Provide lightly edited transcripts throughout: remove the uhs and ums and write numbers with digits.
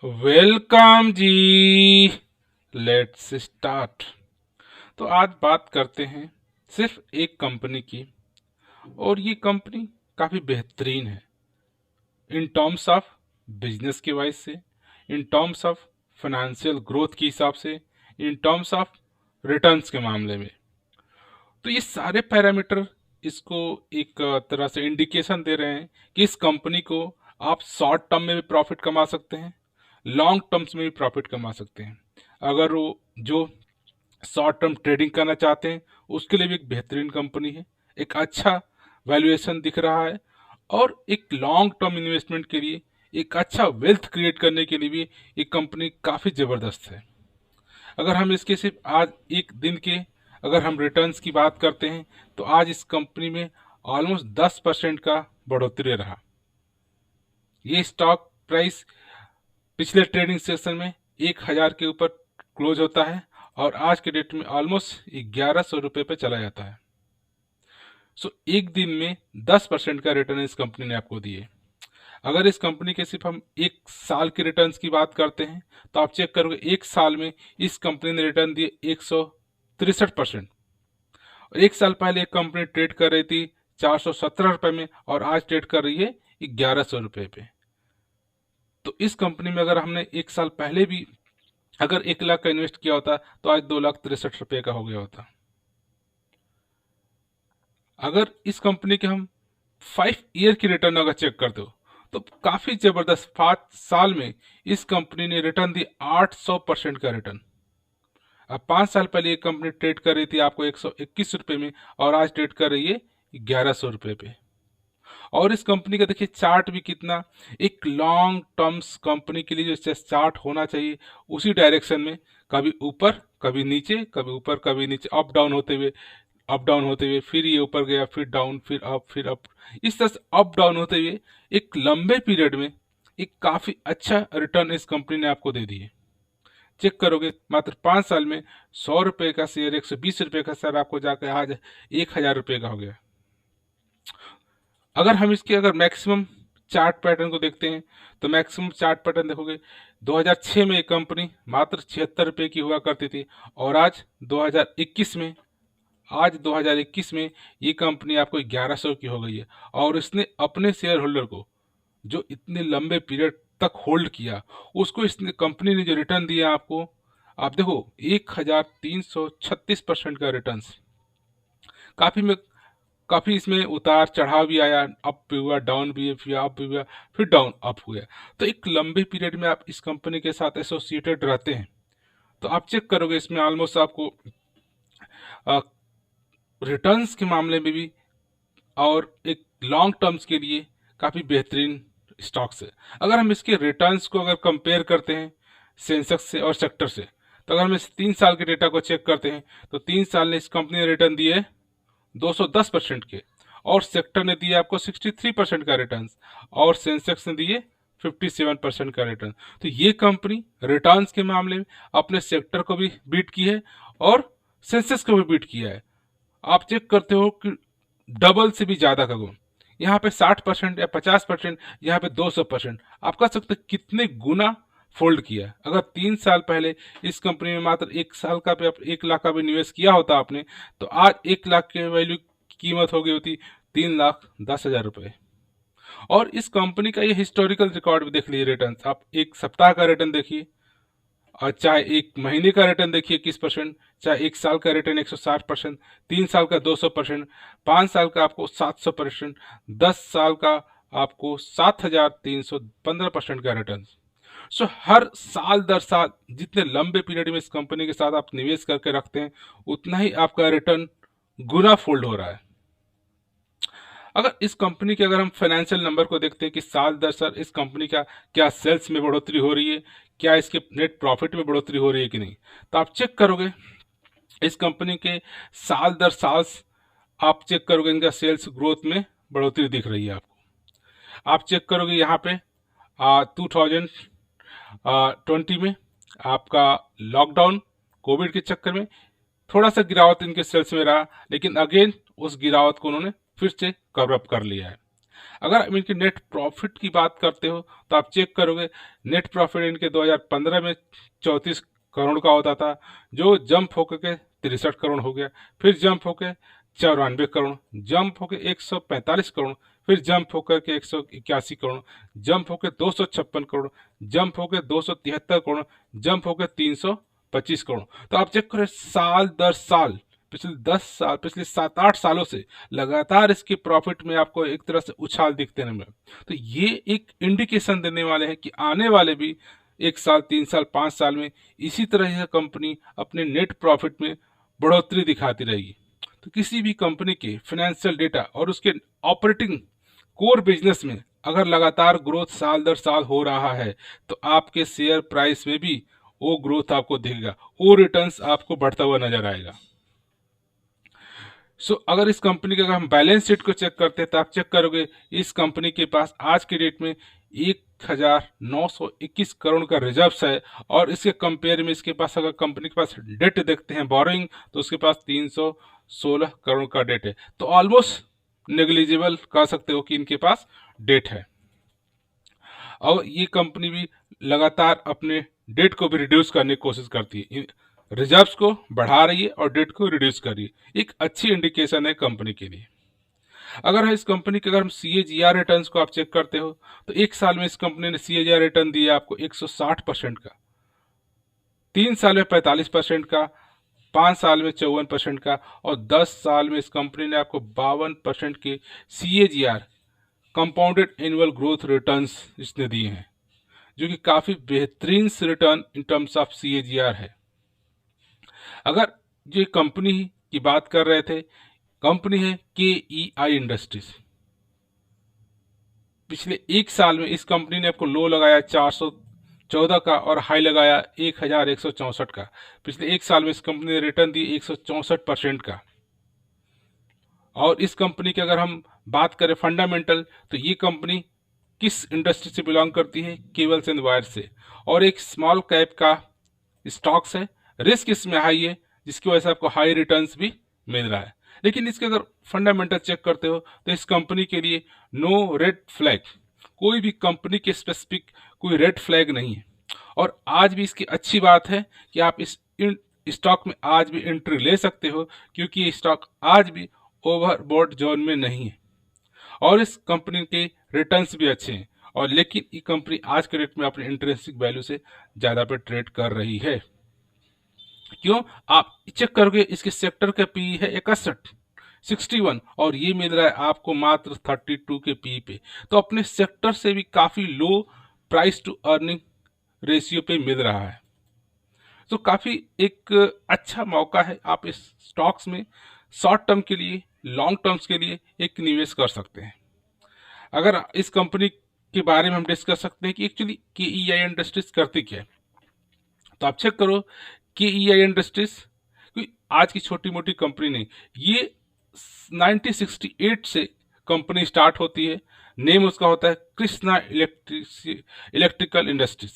Welcome ji. Let's start. तो आज बात करते हैं सिर्फ एक कंपनी की, और ये कंपनी काफ़ी बेहतरीन है इन टर्म्स ऑफ बिजनेस के वाइज से, in terms of financial growth के हिसाब से, इन टर्म्स ऑफ रिटर्न्स के मामले में। तो ये सारे पैरामीटर इसको एक तरह से इंडिकेशन दे रहे हैं कि इस कंपनी को आप शॉर्ट टर्म में भी प्रॉफिट कमा सकते हैं, लॉन्ग टर्म्स में भी प्रॉफिट कमा सकते हैं। अगर वो जो शॉर्ट टर्म ट्रेडिंग करना चाहते हैं उसके लिए भी एक बेहतरीन कंपनी है, एक अच्छा वैल्यूएशन दिख रहा है, और एक लॉन्ग टर्म इन्वेस्टमेंट के लिए, एक अच्छा वेल्थ क्रिएट करने के लिए भी ये कंपनी काफ़ी ज़बरदस्त है। अगर हम इसके सिर्फ आज एक दिन के अगर हम रिटर्न्स की बात करते हैं तो आज इस कंपनी में ऑलमोस्ट 10% का बढ़ोतरी रहा। ये स्टॉक प्राइस पिछले ट्रेडिंग सेशन में 1000 के ऊपर क्लोज होता है और आज के डेट में ऑलमोस्ट 1100 रुपये पे चला जाता है। सो एक दिन में 10% का रिटर्न इस कंपनी ने आपको दिए। अगर इस कंपनी के सिर्फ हम एक साल के रिटर्न्स की बात करते हैं तो आप चेक करोगे एक साल में इस कंपनी ने रिटर्न दिए 163%। और एक साल पहले एक कंपनी ट्रेड कर रही थी 417 रुपये में और आज ट्रेड कर रही है 1100 रुपये पे। तो इस कंपनी में अगर हमने एक साल पहले भी अगर 1 लाख का इन्वेस्ट किया होता तो आज 2,63,000 रुपये का हो गया होता। अगर इस कंपनी के हम 5 ईयर की रिटर्न अगर चेक करते हो तो काफी जबरदस्त 5 साल में इस कंपनी ने रिटर्न दी 800% का रिटर्न। अब 5 साल पहले ये कंपनी ट्रेड कर रही थी आपको 121 रुपये में और आज ट्रेड कर रही है 1100 रुपये पे। और इस कंपनी का देखिए चार्ट भी कितना एक लॉन्ग टर्म्स कंपनी के लिए जो चार्ट होना चाहिए उसी डायरेक्शन में, कभी ऊपर कभी नीचे, कभी ऊपर कभी नीचे, अप डाउन होते हुए, अप डाउन होते हुए, फिर ये ऊपर गया, फिर डाउन, फिर अप, फिर अप, इस तरह से अप डाउन होते हुए एक लंबे पीरियड में एक काफी अच्छा रिटर्न इस कंपनी ने आपको दे दिए। चेक करोगे मात्र 5 साल में 100 रुपये का शेयर, 120 रुपये का शेयर आपको जाकर आज 1000 रुपये का हो गया। अगर हम इसके अगर मैक्सिमम चार्ट पैटर्न को देखते हैं तो मैक्सिमम चार्ट पैटर्न देखोगे 2006 में ये कंपनी मात्र 76 रुपये की हुआ करती थी और आज 2021 में ये कंपनी आपको 1100 की हो गई है। और इसने अपने शेयर होल्डर को जो इतने लंबे पीरियड तक होल्ड किया उसको इसने कंपनी ने जो रिटर्न दिया आपको, आप देखो 1336% का रिटर्न। काफी में काफी इसमें उतार चढ़ाव भी आया, अप भी हुआ, डाउन भी हुआ, अप भी हुआ, फिर डाउन अप हुआ। तो एक लंबे पीरियड में आप इस कंपनी के साथ एसोसिएटेड रहते हैं तो आप चेक करोगे इसमें ऑलमोस्ट आपको रिटर्न्स के मामले में भी और एक लॉन्ग टर्म्स के लिए काफ़ी बेहतरीन स्टॉक्स है। अगर हम इसके रिटर्न्स को अगर कंपेयर करते हैं सेंसेक्स से और सेक्टर से, तो अगर हम इस 3 साल के डेटा को चेक करते हैं तो 3 साल ने इस कंपनी ने रिटर्न दिए 210% के, और सेक्टर ने दिए आपको 63% का रिटर्न, और सेंसेक्स ने दिए 57% का रिटर्न। तो ये कंपनी रिटर्न्स के मामले में अपने सेक्टर को भी बीट की है और सेंसेक्स को भी बीट किया है। आप चेक करते हो कि डबल से भी ज्यादा का गुण, यहाँ पे 60% या 50%, यहाँ पे 200%। आप कह सकते कितने गुना फोल्ड किया। अगर 3 साल पहले इस कंपनी में मात्र 1 साल का भी 1 लाख का भी निवेश किया होता आपने तो आज 1 लाख के वैल्यू की कीमत हो गई होती 3,10,000 रुपये। और इस कंपनी का ये हिस्टोरिकल रिकॉर्ड भी देख लीजिए, रिटर्न आप एक सप्ताह का रिटर्न देखिए, और चाहे एक महीने का रिटर्न देखिए 21%, चाहे 1 साल का रिटर्न 160%, 3 साल का 200%, 5 साल का आपको 700%, 10 साल का आपको 7,315% का रिटर्न। सो हर साल दर साल जितने लंबे पीरियड में इस कंपनी के साथ आप निवेश करके रखते हैं उतना ही आपका रिटर्न गुना फोल्ड हो रहा है। अगर इस कंपनी के अगर हम फाइनेंशियल नंबर को देखते हैं कि साल दर साल इस कंपनी का क्या सेल्स में बढ़ोतरी हो रही है, क्या इसके नेट प्रॉफिट में बढ़ोतरी हो रही है कि नहीं, तो आप चेक करोगे इस कंपनी के साल दर साल आप चेक करोगे इनका सेल्स ग्रोथ में बढ़ोतरी दिख रही है आपको। आप चेक करोगे यहाँ पे 2020 में आपका लॉकडाउन कोविड के चक्कर में थोड़ा सा गिरावट इनके सेल्स में रहा, लेकिन अगेन उस गिरावट को उन्होंने फिर से कवर अप कर लिया है। अगर आप इनके नेट प्रॉफिट की बात करते हो तो आप चेक करोगे, नेट प्रॉफिट इनके 2015 में 34 करोड़ का होता था, जो जंप होकर के 63 करोड़ हो गया, फिर जंप होकर 94 करोड़, जंप होकर 145 करोड़, फिर जंप होकर के 181 करोड़, जंप होकर 256 करोड़, जंप होकर 273 करोड़, जंप होकर 325 करोड़। तो आप चेक करें, साल दर साल पिछले 10 साल, पिछले 7-8 सालों से लगातार इसके प्रॉफिट में आपको एक तरह से उछाल दिखते नहीं मिला। तो ये एक इंडिकेशन देने वाले हैं कि आने वाले भी 1 साल, 3 साल, 5 साल में इसी तरह यह कंपनी अपने नेट प्रॉफिट में बढ़ोतरी दिखाती रहेगी। तो किसी भी कंपनी के फाइनेंशियल डेटा और उसके ऑपरेटिंग कोर बिजनेस में अगर लगातार ग्रोथ साल दर साल हो रहा है, तो आपके शेयर प्राइस में भी वो ग्रोथ आपको दिखेगा, वो रिटर्न्स आपको बढ़ता हुआ नजर आएगा। अगर इस कंपनी का अगर हम बैलेंस शीट को चेक करते हैं तो आप चेक करोगे, इस कंपनी के पास आज के डेट में 1921 करोड़ का रिजर्व्स है, और इसके कंपेयर में इसके पास अगर कंपनी के पास डेट देखते हैं बोरोइंग, तो उसके पास 316 करोड़ का डेट है। तो ऑलमोस्ट नेग्लिजिबल कह सकते हो कि इनके पास डेट है। और ये कंपनी भी लगातार अपने डेट को भी रिड्यूस करने की कोशिश करती है, रिजर्व्स को बढ़ा रही है और डेट को रिड्यूस कर रही है। एक अच्छी इंडिकेशन है कंपनी के लिए। अगर इस कंपनी के अगर हम CAGR रिटर्न्स को आप चेक करते हो, तो 1 साल में इस कंपनी ने CAGR रिटर्न दिया आपको 160% का, 3 साल में 45% का, 5 साल में 54% का, और 10 साल में इस कंपनी ने आपको 52% के CAGR compounded annual growth returns इसने दिए हैं, जो कि काफी बेहतरीन return in terms of CAGR है। अगर जो कंपनी की बात कर रहे थे, कंपनी है KEI इंडस्ट्रीज। पिछले 1 साल में इस कंपनी ने आपको लो लगाया 414 का और हाई लगाया 1164 का। पिछले 1 साल में इस कंपनी ने रिटर्न दी 164% का। और इस कंपनी की अगर हम बात करें फंडामेंटल, तो ये कंपनी किस इंडस्ट्री से बिलोंग करती है? केबल्स एंड वायर से, और एक स्मॉल कैप का स्टॉक्स है। रिस्क इसमें हाई है, जिसकी वजह से आपको हाई रिटर्न्स भी मिल रहा है। लेकिन इसके अगर फंडामेंटल चेक करते हो तो इस कंपनी के लिए नो रेड फ्लैग, कोई भी कंपनी के स्पेसिफिक कोई रेड फ्लैग नहीं है। और आज भी इसकी अच्छी बात है कि आप इस स्टॉक में आज भी एंट्री ले सकते हो, क्योंकि ये स्टॉक आज भी ओवरबॉट जोन में नहीं है और इस कंपनी के रिटर्न्स भी अच्छे हैं। और लेकिन ये कंपनी आज के रेट में अपने इंट्रिंसिक वैल्यू से ज़्यादा पे ट्रेड कर रही है। क्यों? आप चेक करोगे, इसके सेक्टर का पी है 61 और ये मिल रहा है आपको मात्र 32 के पी पे। तो अपने सेक्टर से भी काफ़ी low price to earning ratio पे मिल रहा है। तो काफ़ी एक अच्छा मौका है, आप इस स्टॉक्स में शॉर्ट टर्म के लिए, लॉन्ग टर्म्स के लिए एक निवेश कर सकते हैं। अगर इस कंपनी के बारे में हम डिस्कस सकते हैं कि एक्चुअली KEI इंडस्ट्रीज करती क्या है, तो आप चेक करो KEI इंडस्ट्रीज कोई आज की छोटी मोटी कंपनी नहीं, ये 1968 से कंपनी स्टार्ट होती है। नेम उसका होता है कृष्णा इलेक्ट्रिकल इंडस्ट्रीज,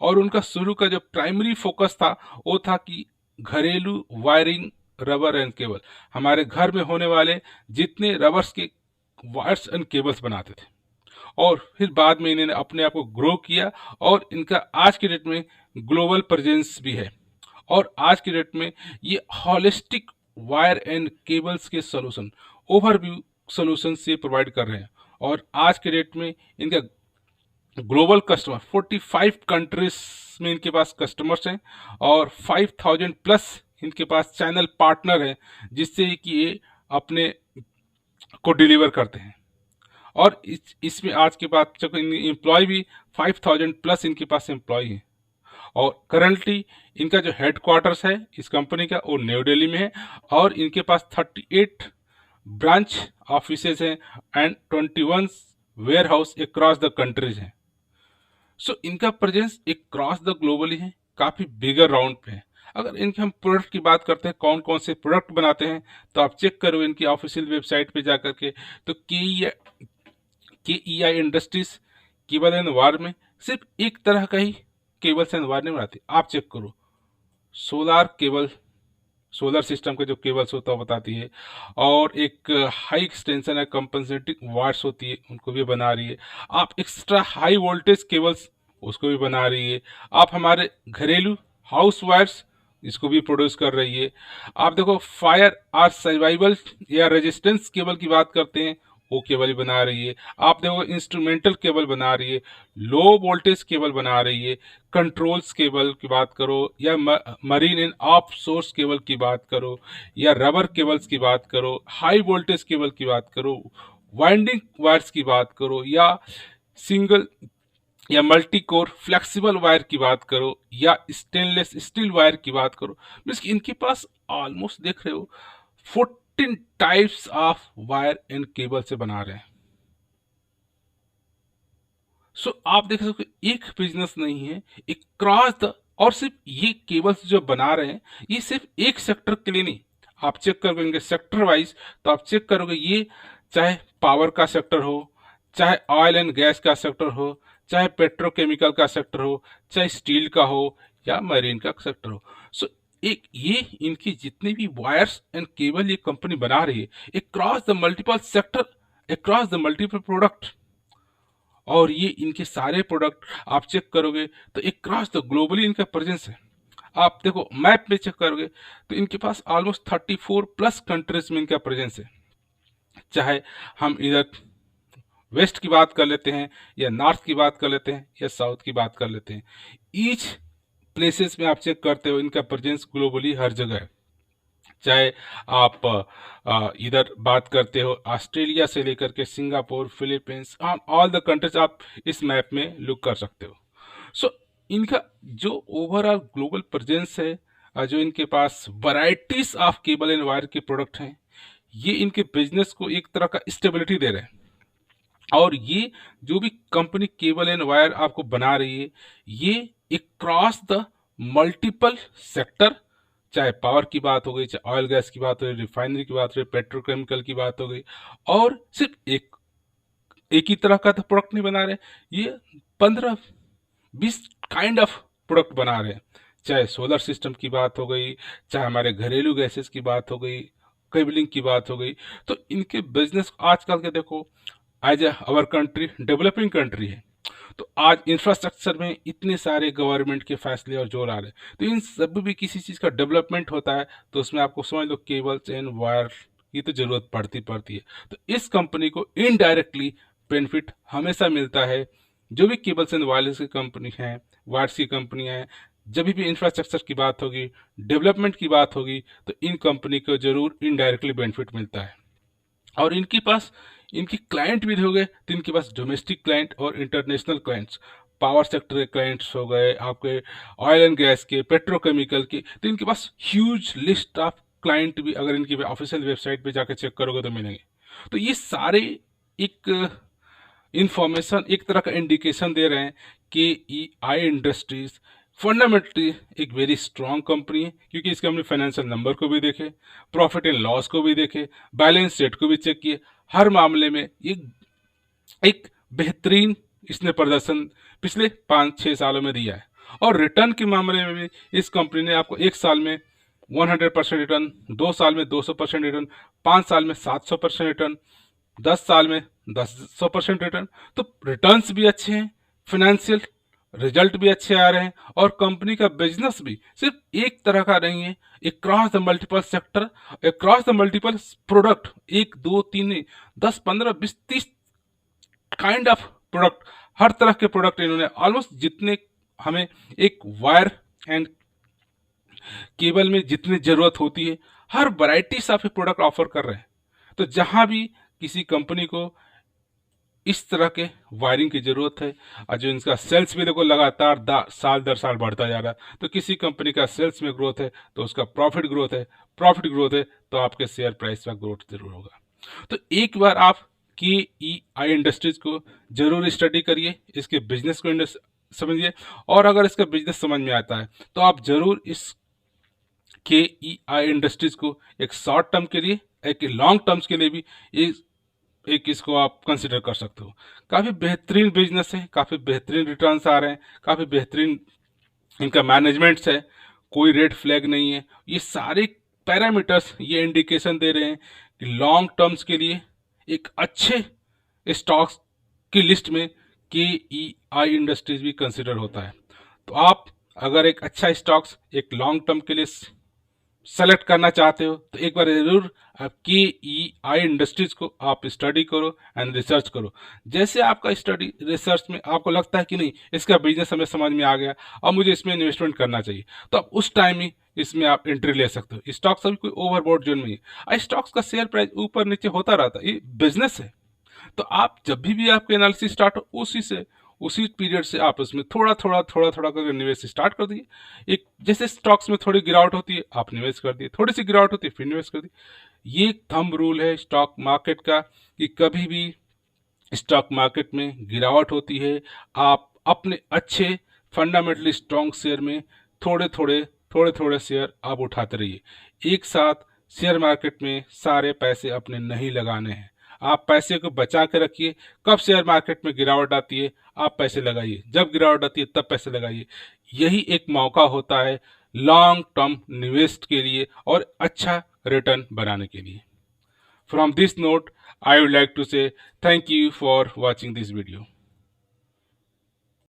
और उनका शुरू का जो प्राइमरी फोकस था वो था कि घरेलू वायरिंग रबर एंड केबल, हमारे घर में होने वाले जितने रबर्स के वायर्स एंड केबल्स बनाते थे। और फिर बाद में इन्होंने अपने आप को ग्रो किया और इनका आज के डेट में ग्लोबल प्रेजेंस भी है। और आज के डेट में ये हॉलिस्टिक वायर एंड केबल्स के सोल्यूशन, ओवरव्यू सोल्यूशन से प्रोवाइड कर रहे हैं। और आज के डेट में इनका ग्लोबल कस्टमर 45 कंट्रीज में इनके पास कस्टमर्स हैं और 5000 प्लस इनके पास चैनल पार्टनर हैं, जिससे कि ये अपने को डिलीवर करते हैं। और इसमें आज के बाद एम्प्लॉय भी 5000 प्लस इनके पास एम्प्लॉय हैं। और करंटली इनका जो हेडक्वार्टर्स है इस कंपनी का वो न्यू दिल्ली में है, और इनके पास 38 ब्रांच ऑफिसेज हैं and 21 warehouse across the countries हैं। इनका प्रेजेंस एक क्रॉस द ग्लोबली है, काफ़ी बिगर राउंड पे है। अगर इनके हम प्रोडक्ट की बात करते हैं, कौन कौन से प्रोडक्ट बनाते हैं, तो आप चेक करो इनकी ऑफिशियल वेबसाइट पे जा करके। तो KEI industries cable and wire में सिर्फ एक तरह का ही केबल्स एंड वायर नहीं बनाती। आप चेक करो, सोलार केबल सोलर सिस्टम के जो केबल्स होता है वो बताती है, और एक हाई एक्सटेंशन है कंपनसेटिंग वायर्स होती है उनको भी बना रही है। आप एक्स्ट्रा हाई वोल्टेज केबल्स उसको भी बना रही है। आप हमारे घरेलू हाउस वायर्स इसको भी प्रोड्यूस कर रही है। आप देखो फायर और सर्वाइवल या रेजिस्टेंस केबल की बात करते हैं, वो केबल ही बना रही है। आप देखो इंस्ट्रूमेंटल केबल बना रही है, लो वोल्टेज केबल बना रही है, कंट्रोल्स केबल की बात करो या marine end of source cable की बात करो या रबर केबल्स की बात करो, हाई वोल्टेज केबल की बात करो, वाइंडिंग वायर्स की बात करो, या सिंगल या मल्टी कोर फ्लेक्सिबल वायर की बात करो, या स्टेनलेस स्टील वायर की बात करो, मीन्स इनके पास ऑलमोस्ट देख रहे हो 14 types of wire and cable से बना रहे हैं। सो आप देख सकते हो एक बिजनेस नहीं है, एक क्रॉस द, और सिर्फ ये केबल्स जो बना रहे हैं ये सिर्फ एक सेक्टर के लिए नहीं। आप चेक करोगे सेक्टर वाइज, तो आप चेक करोगे ये चाहे पावर का सेक्टर हो, चाहे ऑयल एंड गैस का सेक्टर हो, चाहे पेट्रोकेमिकल का सेक्टर हो, चाहे स्टील का हो या मरीन का सेक्टर हो। सो एक ये इनकी जितने भी वायर्स एंड केबल ये कंपनी बना रही है, एक cross the multiple sector, across the multiple product, और ये इनके सारे प्रोडक्ट आप चेक करोगे तो एक क्रॉस द ग्लोबली इनका प्रेजेंस है। आप देखो मैप में चेक करोगे तो इनके पास ऑलमोस्ट 34 प्लस कंट्रीज में इनका प्रेजेंस है। चाहे हम इधर वेस्ट की बात कर लेते हैं, या नॉर्थ की बात कर लेते हैं, या साउथ की बात कर लेते हैं, ईच प्लेसेस में आप चेक करते हो इनका प्रेजेंस ग्लोबली हर जगह है। चाहे आप इधर बात करते हो ऑस्ट्रेलिया से लेकर के Singapore, Philippines, all the countries आप इस मैप में लुक कर सकते हो। सो इनका जो ओवरऑल ग्लोबल प्रेजेंस है, जो इनके पास varieties of cable and wire के प्रोडक्ट हैं, ये इनके बिजनेस को एक तरह का स्टेबिलिटी दे रहे हैं। और ये जो भी कंपनी केबल एंड वायर आपको बना रही है, ये एक क्रॉस द मल्टीपल सेक्टर, चाहे पावर की बात हो गई, चाहे ऑयल गैस की बात हो गई, रिफाइनरी की बात हो गई, पेट्रोकेमिकल की बात हो गई, और सिर्फ एक ही तरह का तो प्रोडक्ट नहीं बना रहे, ये 15-20 काइंड ऑफ प्रोडक्ट बना रहे हैं। चाहे सोलर सिस्टम की बात हो गई, चाहे हमारे घरेलू गैसेस की बात हो गई, केबलिंग की बात हो गई, तो इनके बिजनेस आजकल के देखो, as our country developing country है, तो आज इंफ्रास्ट्रक्चर में इतने सारे गवर्नमेंट के फैसले और जोर आ रहे हैं, तो इन सब भी किसी चीज़ का डेवलपमेंट होता है, तो उसमें आपको समझ लो केबल्स एंड वायर की तो जरूरत पड़ती है। तो इस कंपनी को इनडायरेक्टली बेनिफिट हमेशा मिलता है। जो भी केबल्स एंड वायर्स की कंपनी है, वायर्स की कंपनियाँ हैं, जब भी इंफ्रास्ट्रक्चर की बात होगी, डेवलपमेंट की बात होगी, तो इन कंपनी को जरूर इनडायरेक्टली बेनिफिट मिलता है। और इनके पास इनकी क्लाइंट भी हो गए, तो इनके पास डोमेस्टिक क्लाइंट और इंटरनेशनल क्लाइंट्स, पावर सेक्टर के क्लाइंट्स हो गए, आपके ऑयल एंड गैस के, पेट्रोकेमिकल के, तो इनके पास ह्यूज लिस्ट ऑफ क्लाइंट भी अगर इनकी ऑफिशियल वेबसाइट पे जाकर चेक करोगे तो मिलेंगे। तो ये सारे एक इंफॉर्मेशन, एक तरह का इंडिकेशन दे रहे हैं कि ई आई इंडस्ट्रीज फंडामेंटली एक वेरी स्ट्रॉन्ग कंपनी है, क्योंकि इसके हमने फाइनेंशियल नंबर को भी देखे, प्रॉफिट एंड लॉस को भी देखे, बैलेंस शीट को भी चेक किए, हर मामले में एक बेहतरीन इसने प्रदर्शन पिछले 5-6 सालों में दिया है। और रिटर्न के मामले में भी इस कंपनी ने आपको 1 साल में 100% रिटर्न, 2 साल में 200% रिटर्न, 5 साल में 700% रिटर्न, 10 साल में 100% रिटर्न। तो रिटर्न्स भी अच्छे हैं, फाइनेंशियल रिजल्ट भी अच्छे आ रहे हैं, और कंपनी का बिजनेस भी सिर्फ एक तरह का नहीं है, एक क्रॉस द मल्टीपल सेक्टर, एक क्रॉस द मल्टीपल प्रोडक्ट, 1 2 3 नहीं, 10 15 20 30 काइंड ऑफ प्रोडक्ट, हर तरह के प्रोडक्ट इन्होंने ऑलमोस्ट जितने हमें एक वायर एंड केबल में जितनी जरूरत होती है, हर वैरायटी ऑफ प्रोडक्ट ऑफर कर रहे हैं। तो जहां भी किसी कंपनी को इस तरह के वायरिंग की जरूरत है, और जो इनका सेल्स भी देखो लगातार साल दर साल बढ़ता जा रहा है, तो किसी कंपनी का सेल्स में ग्रोथ है तो उसका प्रॉफिट ग्रोथ है, प्रॉफिट ग्रोथ है तो आपके शेयर प्राइस में ग्रोथ जरूर होगा। तो एक बार आप के ई आई इंडस्ट्रीज को जरूर स्टडी करिए, इसके बिजनेस को समझिए, और अगर इसका बिजनेस समझ में आता है तो आप जरूर इस के ई आई इंडस्ट्रीज को एक शॉर्ट टर्म के लिए, एक लॉन्ग टर्म्स के लिए भी एक इसको आप कंसिडर कर सकते हो। काफ़ी बेहतरीन बिजनेस है, काफ़ी बेहतरीन रिटर्न्स आ रहे हैं, काफ़ी बेहतरीन इनका मैनेजमेंट्स है, कोई रेड फ्लैग नहीं है। ये सारे पैरामीटर्स ये इंडिकेशन दे रहे हैं कि लॉन्ग टर्म्स के लिए एक अच्छे स्टॉक्स की लिस्ट में KEI इंडस्ट्रीज भी कंसिडर होता है। तो आप अगर एक अच्छा स्टॉक्स एक लॉन्ग टर्म के लिए सेलेक्ट करना चाहते हो तो एक बार जरूर आप KEI इंडस्ट्रीज को आप स्टडी करो एंड रिसर्च करो। जैसे आपका स्टडी रिसर्च में आपको लगता है कि नहीं इसका बिजनेस हमें समझ में आ गया और मुझे इसमें इन्वेस्टमेंट करना चाहिए, तो आप उस टाइम ही इसमें आप एंट्री ले सकते हो। स्टॉक्स अभी कोई ओवरबॉट जोन में है, स्टॉक्स का शेयर प्राइस ऊपर नीचे होता रहता है, ये बिजनेस है। तो आप जब भी आपके एनालिसिस स्टार्ट हो उसी पीरियड से आप उसमें थोड़ा करके निवेश स्टार्ट कर दिए। एक जैसे स्टॉक्स में थोड़ी गिरावट होती है आप निवेश कर दिए, थोड़ी सी गिरावट होती है फिर निवेश कर दिए। ये थंब रूल है स्टॉक मार्केट का कि कभी भी स्टॉक मार्केट में गिरावट होती है आप अपने अच्छे फंडामेंटली स्ट्रॉन्ग शेयर में थोड़े थोड़े शेयर आप उठाते रहिए। एक साथ शेयर मार्केट में सारे पैसे अपने नहीं लगाने हैं, आप पैसे को बचा के रखिए। कब शेयर मार्केट में गिरावट आती है आप पैसे लगाइए, जब गिरावट आती है तब पैसे लगाइए। यही एक मौका होता है लॉन्ग टर्म निवेश के लिए और अच्छा रिटर्न बनाने के लिए। From this note, I would like to say thank you for watching this video.